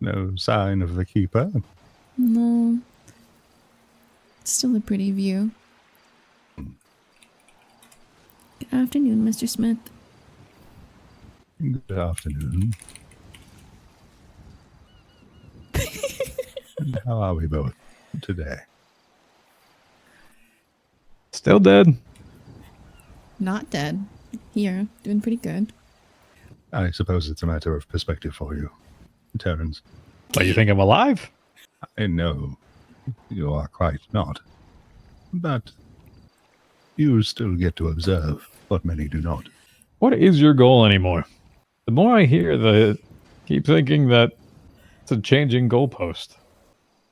No sign of the keeper? No. Still a pretty view. Good afternoon, Mr. Smith. Good afternoon. And how are we both today? Still dead. Not dead. Here, doing pretty good. I suppose it's a matter of perspective for you, Terrence. What, you think I'm alive? I know you are quite not. But you still get to observe what many do not. What is your goal anymore? The more I hear keep thinking that it's a changing goalpost.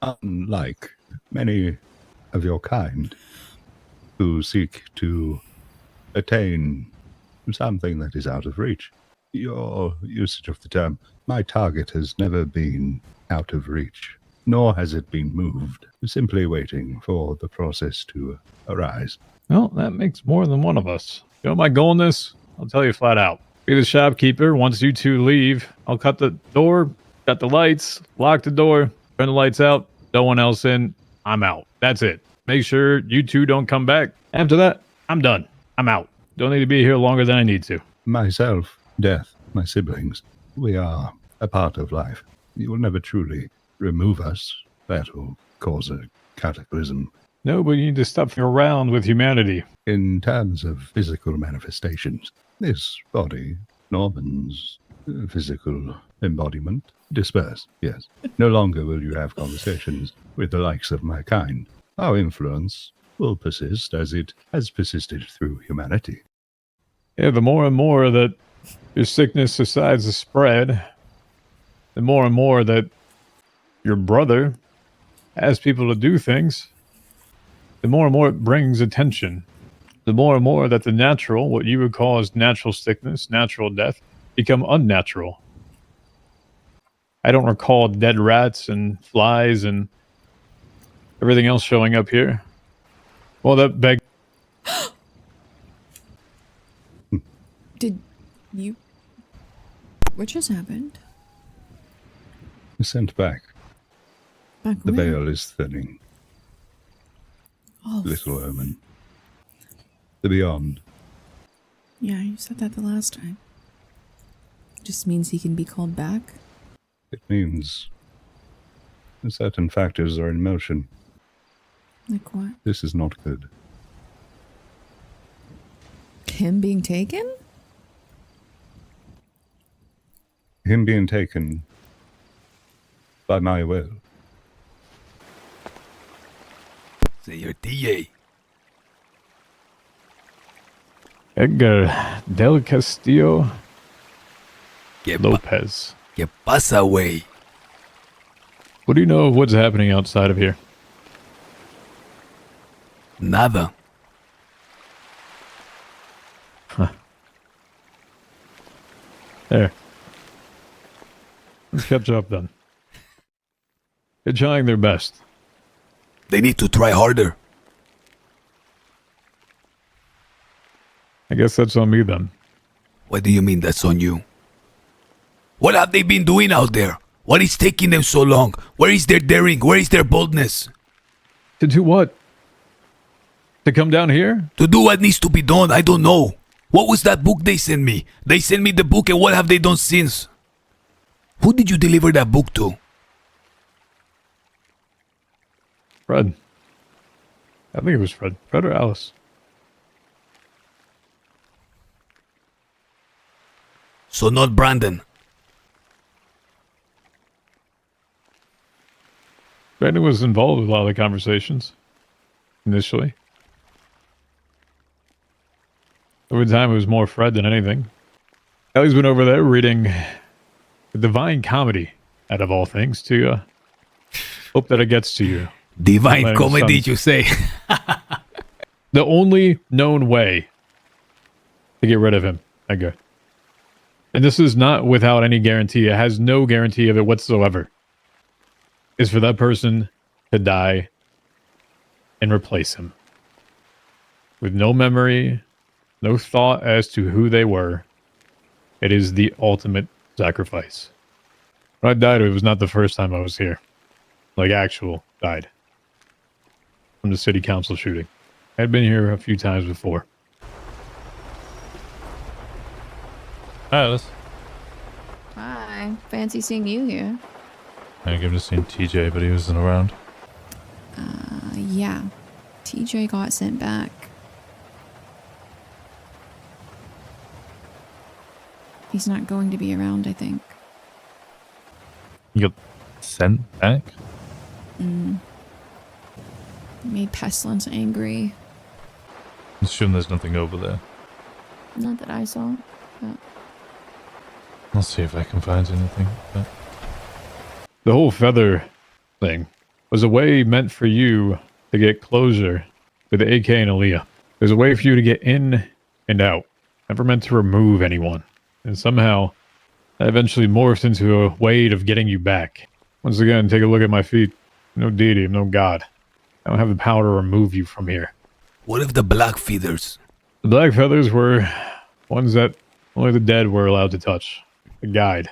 Unlike many of your kind who seek to attain something that is out of reach, your usage of the term, my target has never been out of reach, nor has it been moved, simply waiting for the process to arise. Well, that makes more than one of us. You know my goal in this? I'll tell you flat out. Be the shopkeeper. Once you two leave, I'll cut the door, cut the lights, lock the door, turn the lights out, no one else in, I'm out. That's it. Make sure you two don't come back. After that, I'm done. I'm out. Don't need to be here longer than I need to. Myself, death, my siblings, we are a part of life. You will never truly remove us. That will cause a cataclysm. No, but you need to stop around with humanity. In terms of physical manifestations, this body, Norman's physical embodiment, disperse, yes. No longer will you have conversations with the likes of my kind. Our influence will persist as it has persisted through humanity. Yeah, the more and more that your sickness decides to spread, the more and more that your brother asks people to do things, the more and more it brings attention. The more and more that the natural, what you would call as natural sickness, natural death, become unnatural. I don't recall dead rats and flies and everything else showing up here. Well, that begs... Did you... What just happened? Sent back. Back The where? veil is thinning. Oh, Little Omen. The beyond. yeah, you said that the last time. Just means he can be called back? It means certain factors are in motion. Like what? This is not good. Him being taken? Him being taken by my will. Señor DJ. Edgar Del Castillo ¿Qué, Lopez. ¿Qué pasa, güey? What do you know of what's happening outside of here? Nada. There. Let's catch up then. They're trying their best. They need to try harder. I guess that's on me then. What do you mean that's on you? What have they been doing out there? What is taking them so long? Where is their daring? Where is their boldness? To do what? To come down here? To do what needs to be done, I don't know. What was that book they sent me? They sent me the book, and what have they done since? Who did you deliver that book to? Fred. I think it was Fred. Fred or Alice. So not Brandon. Brandon was involved with a lot of the conversations. Initially. Over time, it was more Fred than anything. Ellie's been over there reading the Divine Comedy, out of all things, to hope that it gets to you. Divine Letting comedy, sons- you say? The only known way to get rid of him, Edgar. And this is not without any guarantee. It has no guarantee of it whatsoever. Is for that person to die and replace him. With no memory, no thought as to who they were. It is the ultimate sacrifice. When I died, it was not the first time I was here. Like, actual died. From the city council shooting. I had been here a few times before. Hi, Alice. Hi. Fancy seeing you here. I could have seen TJ, but he wasn't around. Yeah. TJ got sent back. He's not going to be around, I think. You got sent back? Made Pestilence angry. I'm assuming there's nothing over there. Not that I saw. But I'll see if I can find anything. But The whole feather thing was a way meant for you to get closure with the AK and Aaliyah. There's a way for you to get in and out. Never meant to remove anyone. And somehow, that eventually morphed into a way of getting you back. Once again, take a look at my feet. No deity, no god. I don't have the power to remove you from here. What of the black feathers? The black feathers were ones that only the dead were allowed to touch. A guide.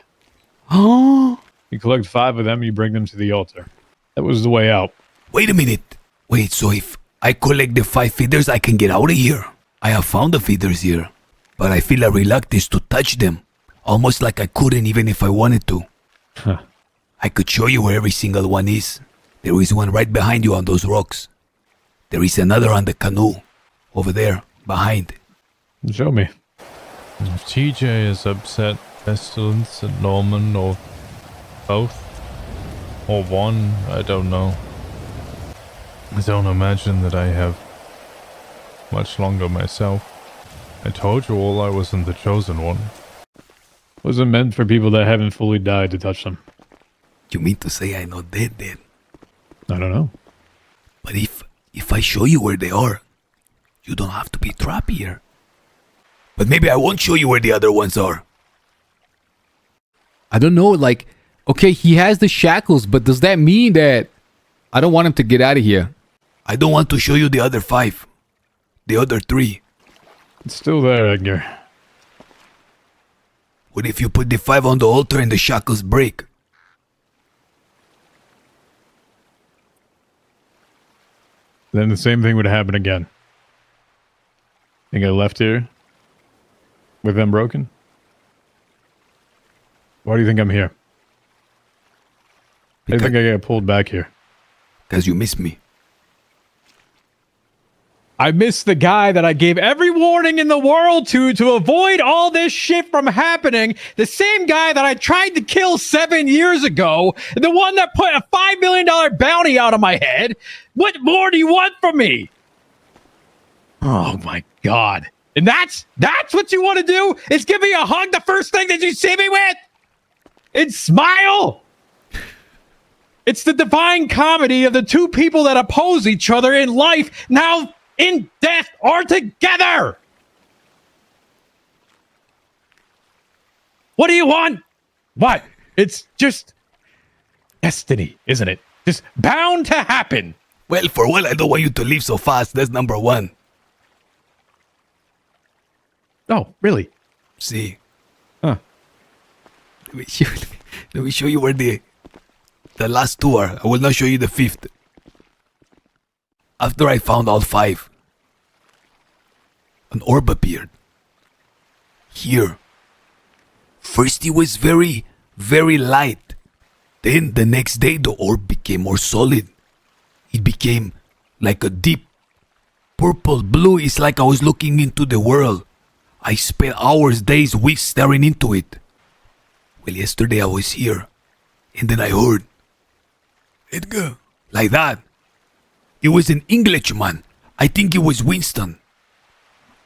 Oh. You collect 5 of them, you bring them to the altar. That was the way out. Wait a minute. Wait, so if I collect the 5 feathers, I can get out of here? I have found the feathers here, but I feel a reluctance to touch them. Almost like I couldn't even if I wanted to. Huh. I could show you where every single one is. There is one right behind you on those rocks. There is another on the canoe. Over there, behind. Show me. if TJ is upset, Pestilence and Norman, or both, or one, I don't know. I don't imagine that I have much longer myself. I told you all I wasn't the chosen one. Wasn't meant for people that haven't fully died to touch them. You mean to say I'm not dead then? I don't know. But if I show you where they are, you don't have to be trapped here. But maybe I won't show you where the other ones are. I don't know, like, okay, he has the shackles, but does that mean that I don't want him to get out of here? I don't want to show you the other 5. The other 3. It's still there, Edgar. What if you put the 5 on the altar and the shackles break? Then the same thing would happen again. Think I left here with them broken? Why do you think I'm here? I think I got pulled back here. Because you miss me. I missed the guy that I gave every warning in the world to avoid all this shit from happening. The same guy that I tried to kill 7 years ago. The one that put a $5 million bounty out of my head. What more do you want from me? Oh my God. And that's what you want to do? Is give me a hug the first thing that you see me with? And smile? It's the divine comedy of the two people that oppose each other in life, now in death, or together. What do you want? What? It's just destiny, isn't it? Just bound to happen. Well, for one, I don't want you to leave so fast. That's number 1. Oh, really? See? Huh. Let me show you where the last 2 are. I will not show you the 5th. After I found all 5, an orb appeared. Here. First it was very, very light. Then the next day the orb became more solid. It became like a deep purple blue. It's like I was looking into the world. I spent hours, days, weeks staring into it. Well, yesterday I was here. And then I heard, Edgar, like that. It was an Englishman. I think it was Winston.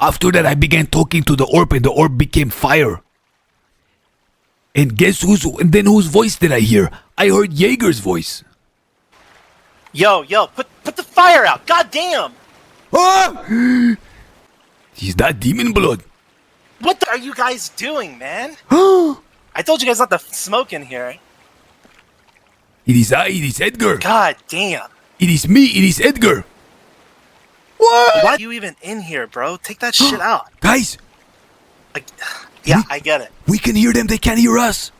After that, I began talking to the orb, and the orb became fire. And guess whose voice did I hear? I heard Yeager's voice. Yo, put the fire out! God damn! Ah! Is that Demonblood? What are you guys doing, man? I told you guys not to smoke in here. It is Edgar. God damn! It is me. It is Edgar. What? Why are you even in here, bro? Take that shit out. Guys, Yeah, I get it. we can hear them. They can't hear us.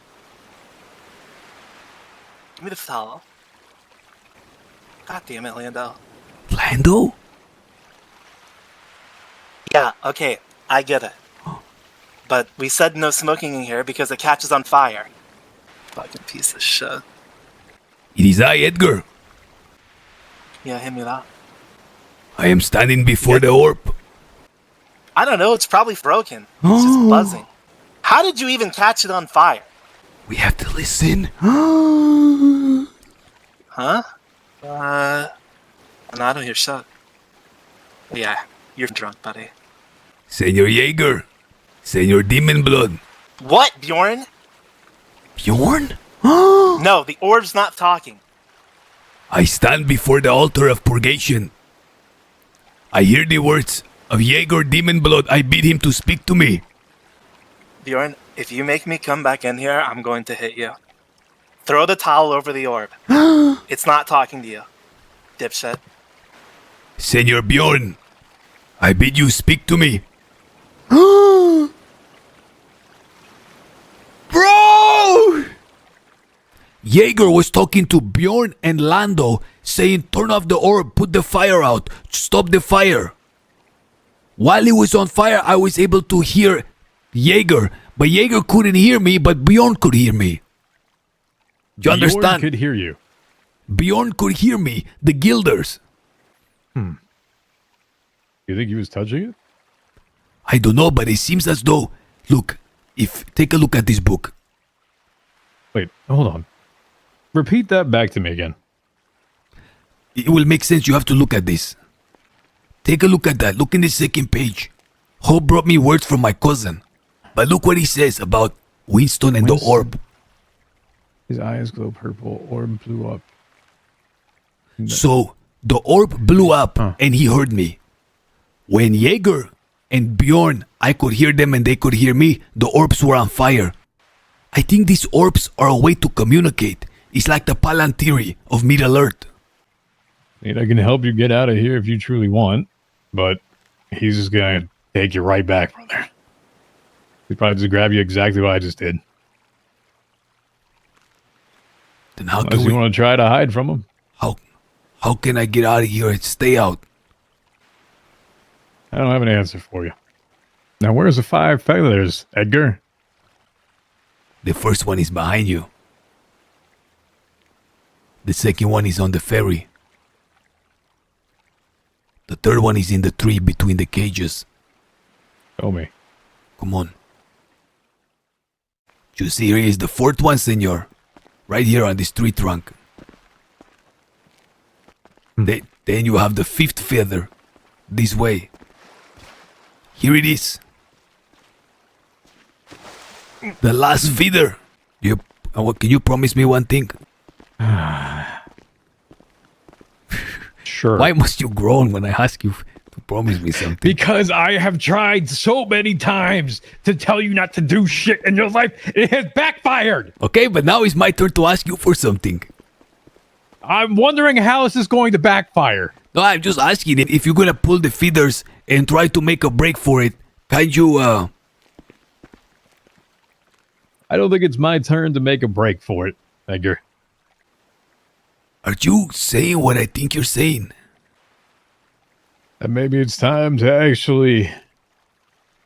Give me the towel. God damn it, Lando. Lando? Yeah, okay, I get it. But we said no smoking in here because it catches on fire. Fucking piece of shit. It is I, Edgar. Yeah, hit me that. I am standing before the orb. I don't know, it's probably broken. It's just buzzing. How did you even catch it on fire? We have to listen. Huh? No, I don't hear shit. Yeah, you're drunk, buddy. Senor Yeager. Senor Demonblood. What, Bjorn? Bjorn? No, the orb's not talking. I stand before the altar of purgation. I hear the words of Yeager Demonblood. I bid him to speak to me. Bjorn, if you make me come back in here, I'm going to hit you. Throw the towel over the orb. It's not talking to you, dipshit. Senor Bjorn, I bid you speak to me. Bro! Yeager was talking to Bjorn and Lando, saying turn off the orb, put the fire out, stop the fire. While it was on fire, I was able to hear Yeager, but Yeager couldn't hear me, but Bjorn could hear me. You understand? Bjorn could hear you. Bjorn could hear me, the Guilders. You think he was touching it? I don't know, but it seems as though... Look, take a look at this book. Wait, hold on. Repeat that back to me again. It will make sense. You have to look at this. Take a look at that. Look in the second page. Hope brought me words from my cousin. But look what he says about Winston and the orb. His eyes glow purple. Orb blew up. So, the orb blew up and he heard me. When Yeager and Bjorn, I could hear them and they could hear me, the orbs were on fire. I think these orbs are a way to communicate. It's like the Palantiri of Middle-earth. I can help you get out of here if you truly want, but he's just gonna take you right back, brother. He'd probably just grab you exactly what I just did. Then how Unless can you want to try to hide from him. How can I get out of here and stay out? I don't have an answer for you. Now, where's the 5 feathers, Edgar? The first one is behind you. The second one is on the ferry. The third one is in the tree between the cages. Show me. Come on. You see, here is the fourth one, senor. Right here on this tree trunk. Then you have the 5th feather. This way. Here it is. The last feather. Can you promise me one thing? Sure. Why must you groan when I ask you to promise me something? Because I have tried so many times to tell you not to do shit in your life. It has backfired. Okay, but now it's my turn to ask you for something. I'm wondering how this is going to backfire. No, I'm just asking if you're gonna pull the feathers and try to make a break for it. Can you, I don't think it's my turn to make a break for it, Edgar. Are you saying what I think you're saying? And maybe it's time to actually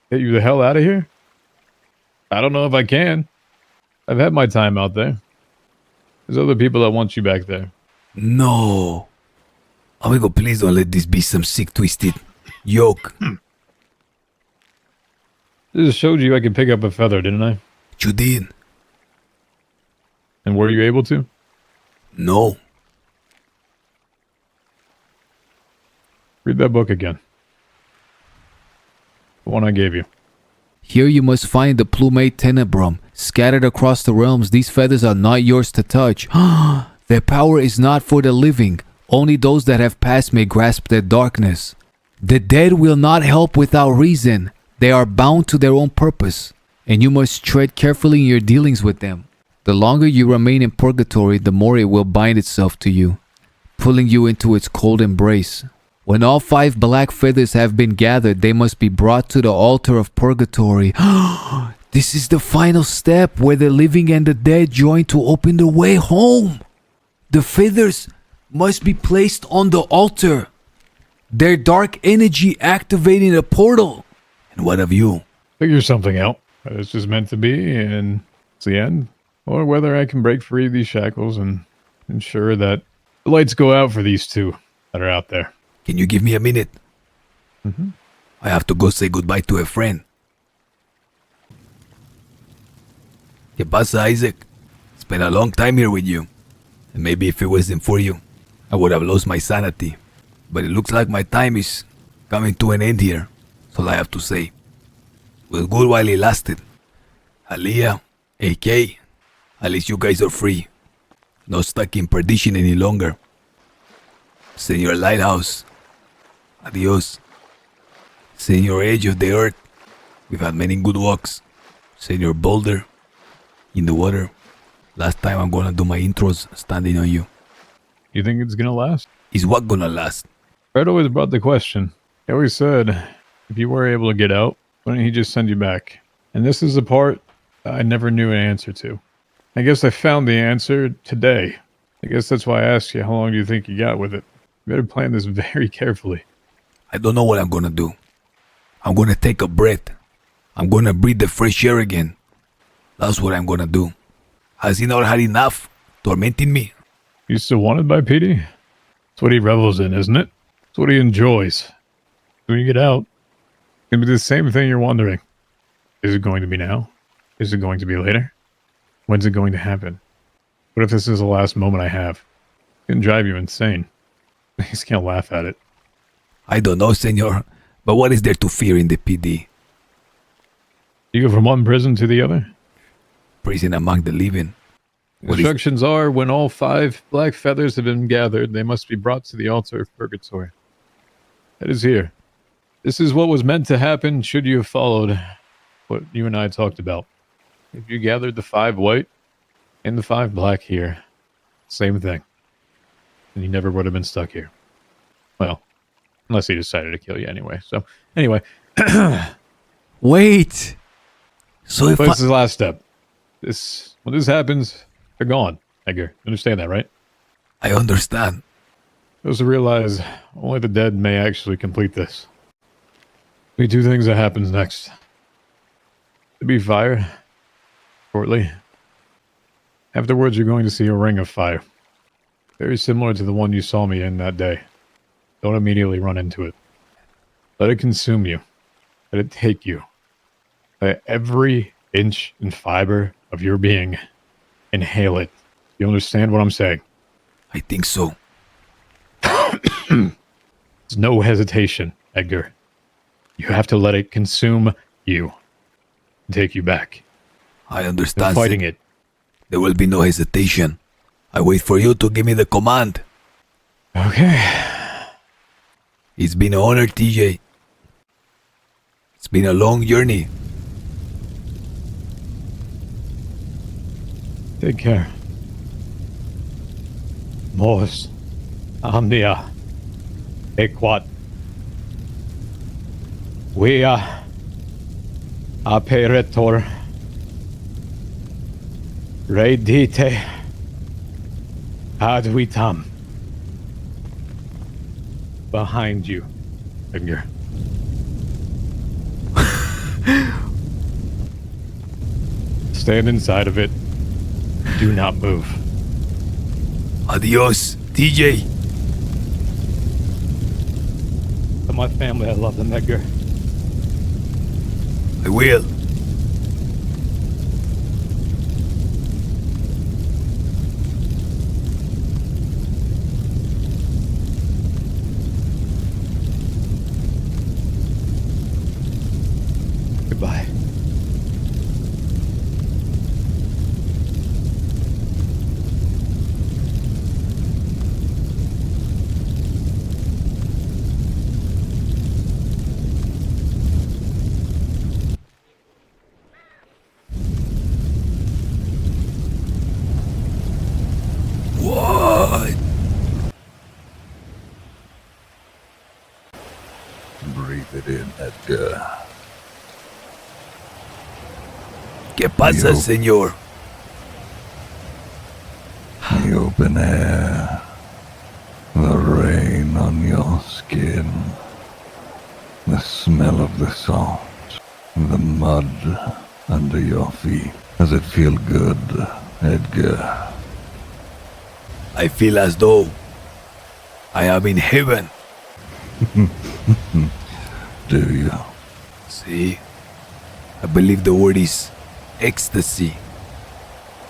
get you the hell out of here? I don't know if I can. I've had my time out there. There's other people that want you back there. No. Amigo, please don't let this be some sick, twisted joke. I just showed you I could pick up a feather, didn't I? You did. And were you able to? No. Read that book again. The one I gave you. Here you must find the plumate tenebrum. Scattered across the realms, these feathers are not yours to touch. Their power is not for the living. Only those that have passed may grasp their darkness. The dead will not help without reason. They are bound to their own purpose, and you must tread carefully in your dealings with them. The longer you remain in purgatory, the more it will bind itself to you, pulling you into its cold embrace. When all 5 black feathers have been gathered, they must be brought to the altar of purgatory. This is the final step where the living and the dead join to open the way home. The feathers must be placed on the altar. Their dark energy activating a portal. And what of you? Figure something out. It's just meant to be, and it's the end. Or whether I can break free of these shackles and ensure that the lights go out for these two that are out there. Can you give me a minute? Mm-hmm. I have to go say goodbye to a friend. ¿Qué pasa, Isaac? It's been a long time here with you. And maybe if it wasn't for you, I would have lost my sanity. But it looks like my time is coming to an end here. That's all I have to say. It was good while it lasted. Aliyah, AK, at least you guys are free. Not stuck in perdition any longer. Senor Lighthouse, adios. Senor Edge of the Earth, we've had many good walks. Senor Boulder, in the water. Last time I'm gonna do my intros standing on you. You think it's gonna last? Is what gonna last? Fred always brought the question. He always said, if you were able to get out, why didn't he just send you back? And this is the part I never knew an answer to. I guess I found the answer today. I guess that's why I asked you, how long do you think you got with it? You better plan this very carefully. I don't know what I'm gonna do. I'm gonna take a breath. I'm gonna breathe the fresh air again. That's what I'm gonna do. Has he not had enough tormenting me? You still wanted by PD? That's what he revels in, isn't it? It's what he enjoys. When you get out, it's gonna be the same thing you're wondering. Is it going to be now? Is it going to be later? When's it going to happen? What if this is the last moment I have? It can drive you insane. I just can't laugh at it. I don't know, senor, but what is there to fear in the PD? You go from one prison to the other? Prison among the living. Instructions are, when all 5 black feathers have been gathered, they must be brought to the altar of Purgatory. That is here. This is what was meant to happen should you have followed what you and I talked about. If you gathered the 5 white and the 5 black here, same thing. And you never would have been stuck here. Well, unless he decided to kill you anyway. So, anyway. Wait. So if But this is the last step. When this happens, they're gone, Edgar. You understand that, right? I understand. Supposed to realize only the dead may actually complete this. Be 2 things that happens next. To be fire, shortly. Afterwards, you're going to see a ring of fire. Very similar to the one you saw me in that day. Don't immediately run into it. Let it consume you. Let it take you. Let every inch and fiber of your being inhale it. You understand what I'm saying? I think so. There's no hesitation, Edgar. You have to let it consume you. And take you back. I No understand. fighting it. There will be no hesitation. I wait for you to give me the command. Okay. It's been an honor, TJ. It's been a long journey. Take care. Mos. Amnia. Equat. Wea. Aperitor. Redite. Ad vitam. Behind you, Edgar. Stand inside of it. Do not move. Adios, TJ. To my family, I love them, Edgar. I will. Goodbye. What? Breathe it in, Edgar. ¿Qué pasa, Yo. señor? The open air, the rain on your skin, the smell of the salt, the mud under your feet. Does it feel good, Edgar? I feel as though I am in heaven. Do you? See? I believe the word is ecstasy.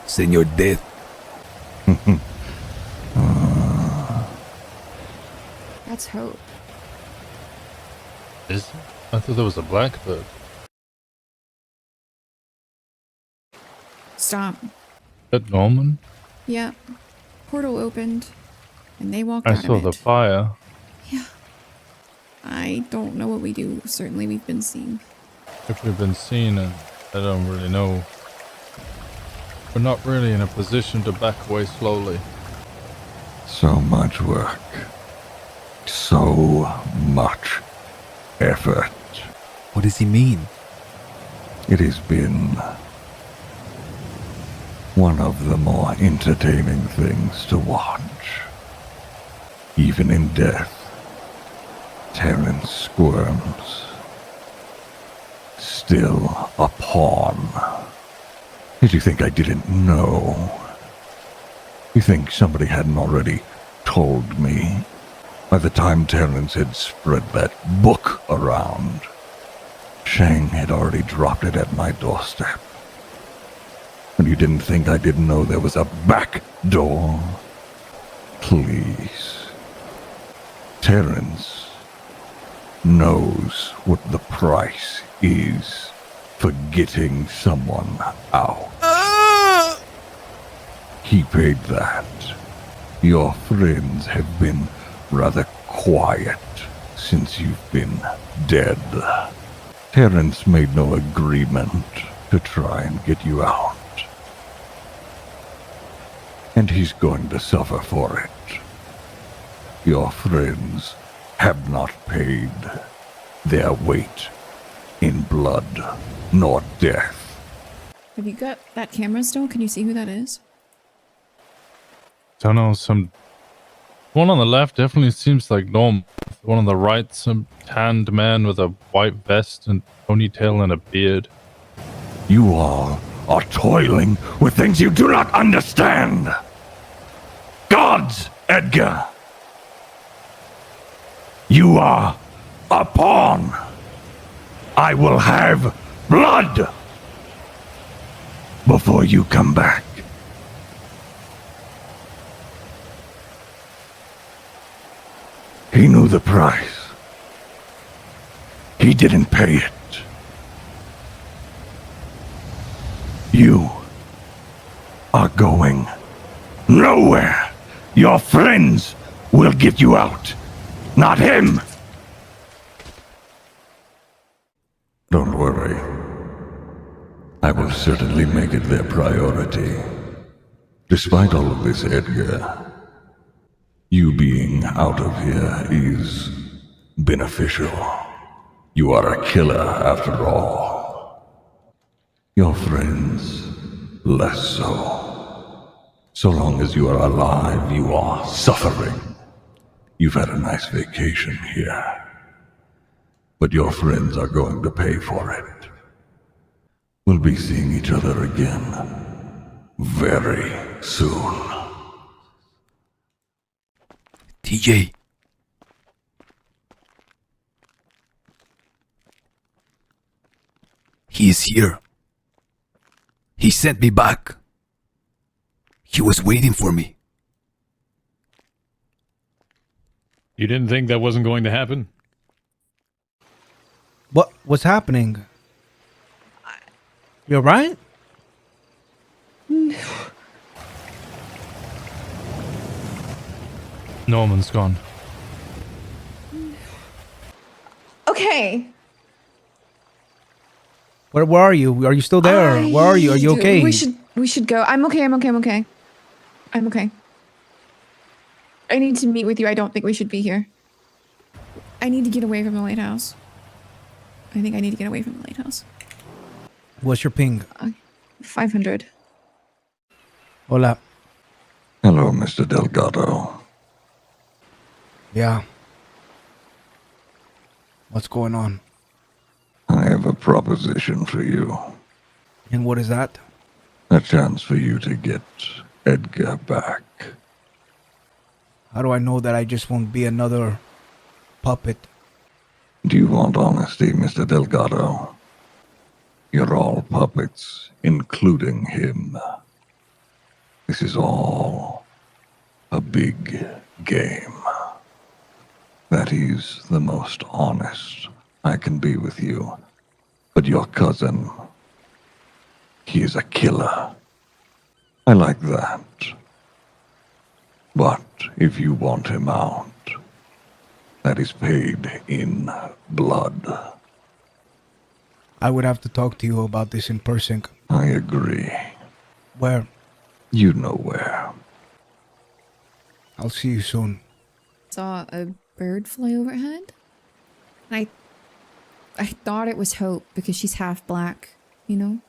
Senor Death. That's hope. Is it? I thought there was a blackbird. Stop. That Norman? Yeah. Portal opened, and they walked I out saw of the it. fire. Yeah. I don't know what we do. Certainly we've been seen. If we've been seen, and I don't really know. We're not really in a position to back away slowly. So much work. So much effort. What does he mean? It has been one of the more entertaining things to watch. Even in death, Terrence squirms. Still a pawn. Did you think I didn't know? You think somebody hadn't already told me? By the time Terrence had spread that book around, Shang had already dropped it at my doorstep. And you didn't think I didn't know there was a back door? Please. Terrence knows what the price is for getting someone out. He paid that. Your friends have been rather quiet since you've been dead. Terrence made no agreement to try and get you out. And he's going to suffer for it. Your friends have not paid their weight in blood nor death. Have you got that camera still? Can you see who that is? Don't know, some one on the left definitely seems like Norm. One on the right, some tanned man with a white vest and ponytail and a beard. You all are toiling with things you do not understand. Gods, Edgar. You are a pawn. I will have blood before you come back. He knew the price. He didn't pay it. You are going nowhere. Your friends will get you out, not him. Don't worry. I will certainly make it their priority. Despite all of this, Edgar, you being out of here is beneficial. You are a killer after all. Your friends, less so. So long as you are alive, you are suffering. You've had a nice vacation here. But your friends are going to pay for it. We'll be seeing each other again very soon. TJ. He is here. He sent me back. He was waiting for me. You didn't think that wasn't going to happen? What's happening? You alright? Norman's gone. Okay. Where are you? Are you still there? Where are you? Are you okay? We should go. I'm okay. I'm okay. I need to meet with you. I don't think we should be here. I need to get away from the lighthouse. I think I need to get away from the lighthouse. What's your ping? 500. Hola. Hello, Mr. Delgado. Yeah. What's going on? I have a proposition for you. And what is that? A chance for you to get Edgar back. How do I know that I just won't be another puppet? Do you want honesty, Mr. Delgado? You're all puppets, including him. This is all a big game. That he's the most honest I can be with you. But your cousin, he is a killer. I like that. But if you want him out, that is paid in blood. I would have to talk to you about this in person. I agree. Where? You know where. I'll see you soon. Saw a bird fly overhead. I thought it was Hope because she's half black, you know?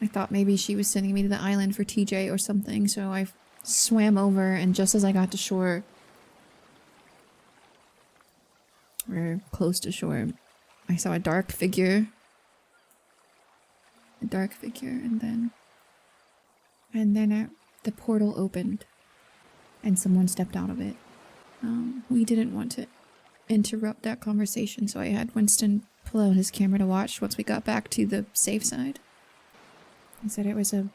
I thought maybe she was sending me to the island for TJ or something, so I swam over, and just as I got to shore, or close to shore, I saw a dark figure. And then the portal opened, and someone stepped out of it. We didn't want to interrupt that conversation, so I had Winston pull out his camera to watch once we got back to the safe side. He said it was a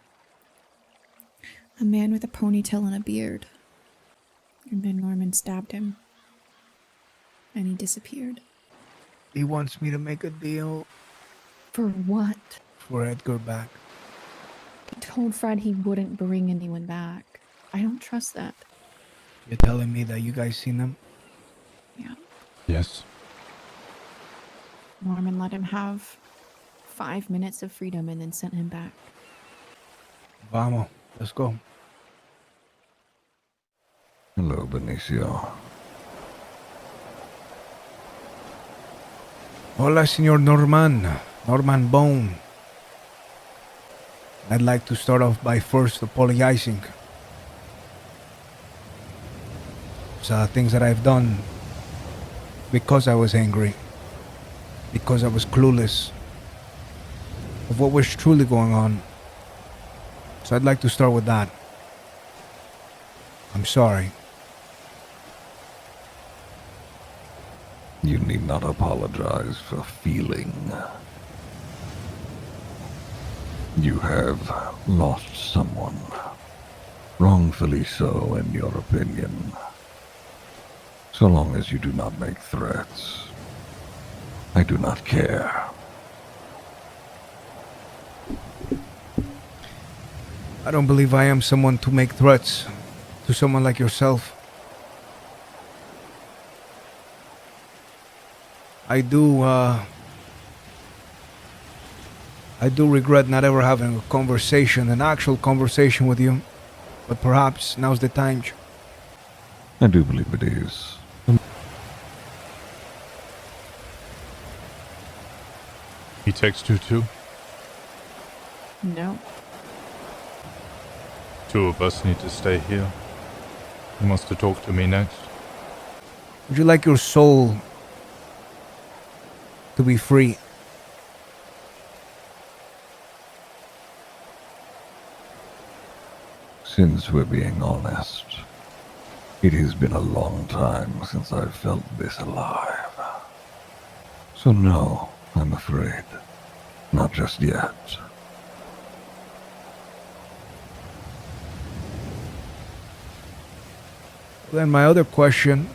man with a ponytail and a beard. And then Norman stabbed him. And he disappeared. He wants me to make a deal For what? for Edgar back. He told Fred he wouldn't bring anyone back. I don't trust that. You're telling me that you guys seen them? Yeah. Yes. Norman let him have 5 minutes of freedom and then sent him back. Vamos, let's go. Hello, Benicio. Hola, Senor Norman. Norman Bone. I'd like to start off by first apologizing. For things that I've done because I was angry, because I was clueless of what was truly going on. So I'd like to start with that. I'm sorry. You need not apologize for feeling. You have lost someone. Wrongfully so, in your opinion. So long as you do not make threats, I do not care. I don't believe I am someone to make threats to someone like yourself. I do regret not ever having a conversation, an actual conversation with you, but perhaps now's the time. I do believe it is. He texted you too? No. Two of us need to stay here. He wants to talk to me next. Would you like your soul to be free? Since we're being honest, it has been a long time since I've felt this alive. So no, I'm afraid. Not just yet. Then my other question,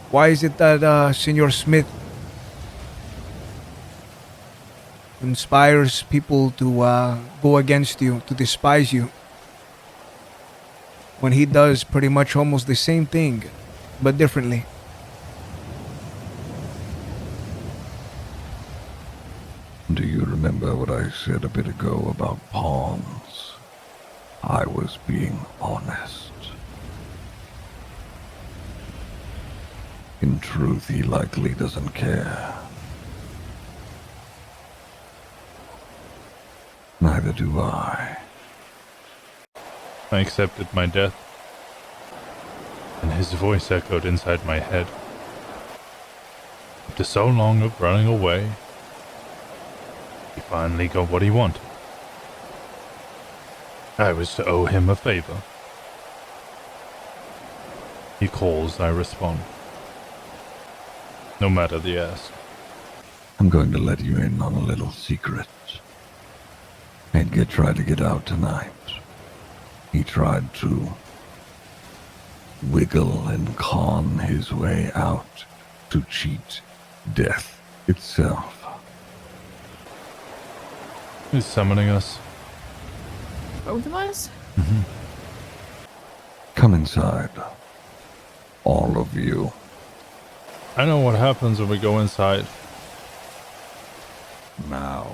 why is it that Senor Smith inspires people to go against you, to despise you, when he does pretty much almost the same thing, but differently? Do you remember what I said a bit ago about pawns? I was being honest. In truth, he likely doesn't care. Neither do I. I accepted my death. And his voice echoed inside my head. After so long of running away, he finally got what he wanted. I was to owe him a favor. He calls, I respond. No matter the ask. I'm going to let you in on a little secret. Edgar tried to get out tonight. He tried to wiggle and con his way out to cheat death itself. He's summoning us. Both of us? Come inside. All of you. I know what happens when we go inside. Now,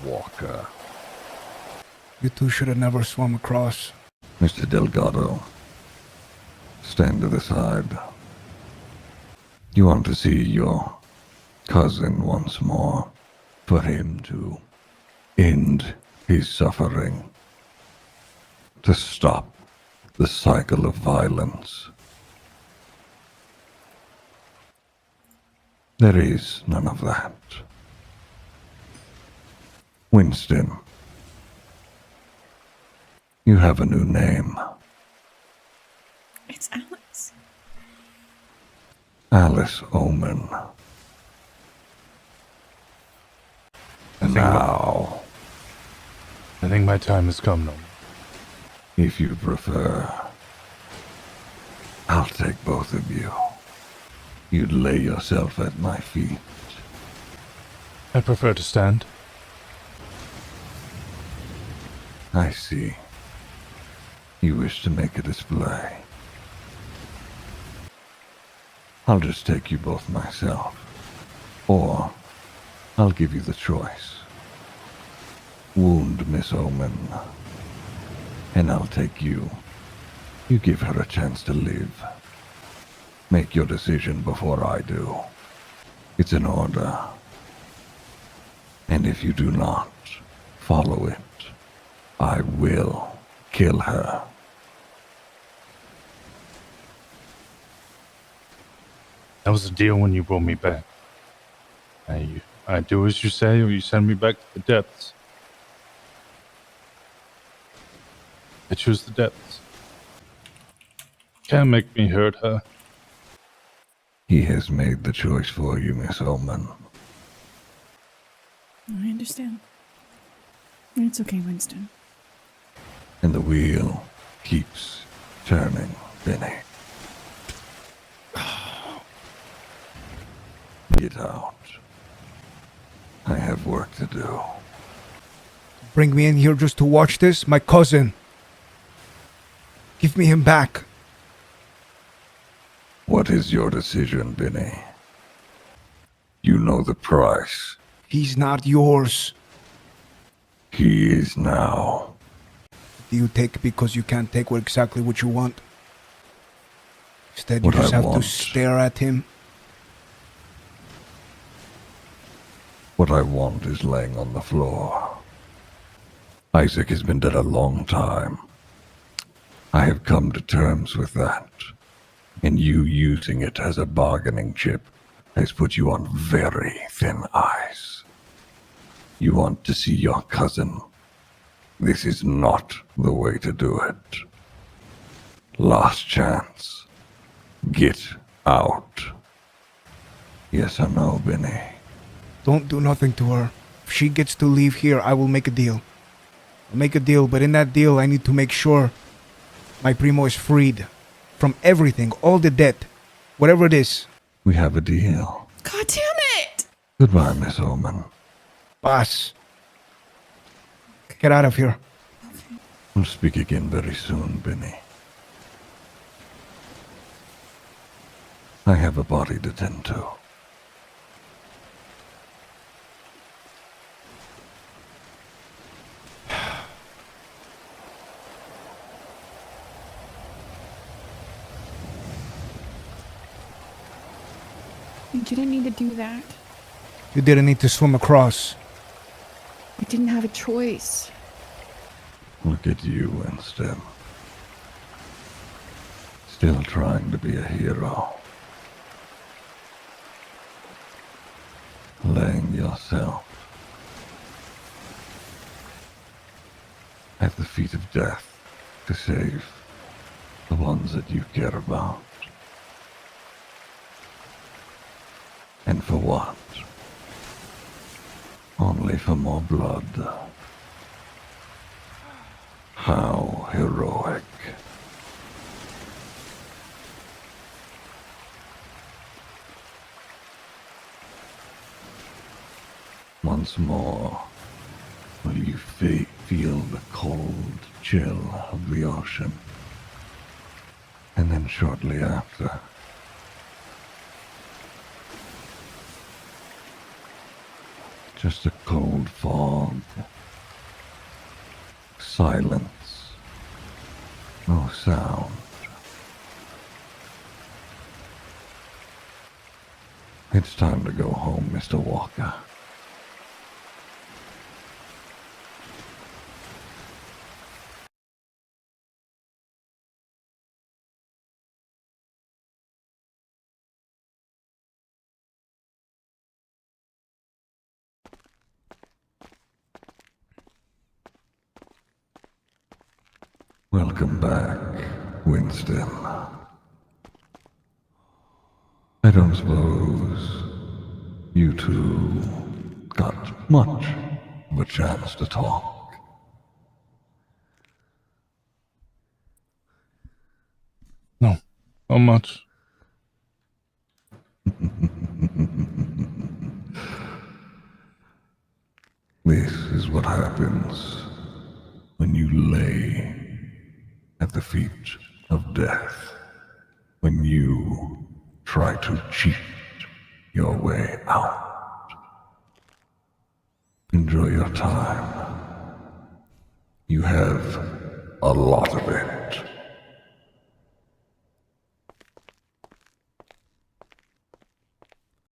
Walker. You two should have never swum across. Mr. Delgado, stand to the side. You want to see your cousin once more, for him to end his suffering, to stop the cycle of violence. There is none of that. Winston, you have a new name. It's Alice. Alice Omen. Now, I think my time has come, Norman. if you prefer, I'll take both of you. You'd lay yourself at my feet. I prefer to stand. I see. You wish to make a display. I'll just take you both myself. Or, I'll give you the choice. Wound Miss Omen. And I'll take you. You give her a chance to live. Make your decision before I do. It's an order. And if you do not follow it, I will kill her. That was the deal when you brought me back. I do as you say, or you send me back to the depths. I choose the depths. Can't make me hurt her. He has made the choice for you, Miss Omen. I understand. It's okay, Winston. And the wheel keeps turning, Benny. Get out. I have work to do. Bring me in here just to watch this? My cousin. Give me him back. What is your decision, Benny? You know the price. He's not yours. He is now. Do you take because you can't take exactly what you want? Instead, you What just I have want. to stare at him. What I want is laying on the floor. Isaac has been dead a long time. I have come to terms with that. And you using it as a bargaining chip has put you on very thin ice. You want to see your cousin. This is not the way to do it. Last chance. Get out. Yes or no, Benny? Don't do nothing to her. If she gets to leave here, I will make a deal. I'll make a deal, but in that deal, I need to make sure my primo is freed from everything, all the debt, whatever it is. We have a deal. God damn it! Goodbye, Miss Omen. Boss. Get out of here. We'll speak again very soon, Benny. I have a body to tend to. You didn't need to do that. You didn't need to swim across. I didn't have a choice. Look at you, Winston. Still trying to be a hero. Laying yourself at the feet of death to save the ones that you care about. And for what? Only for more blood. How heroic. Once more, will you feel the cold chill of the ocean? And then shortly after, just a cold fog. Silence. No sound. It's time to go home, Mr. Walker. Welcome back, Winston. I don't suppose you two got much of a chance to talk. No, not much. This is what happens when you lay at the feet of death. When you try to cheat your way out. Enjoy your time. You have a lot of it.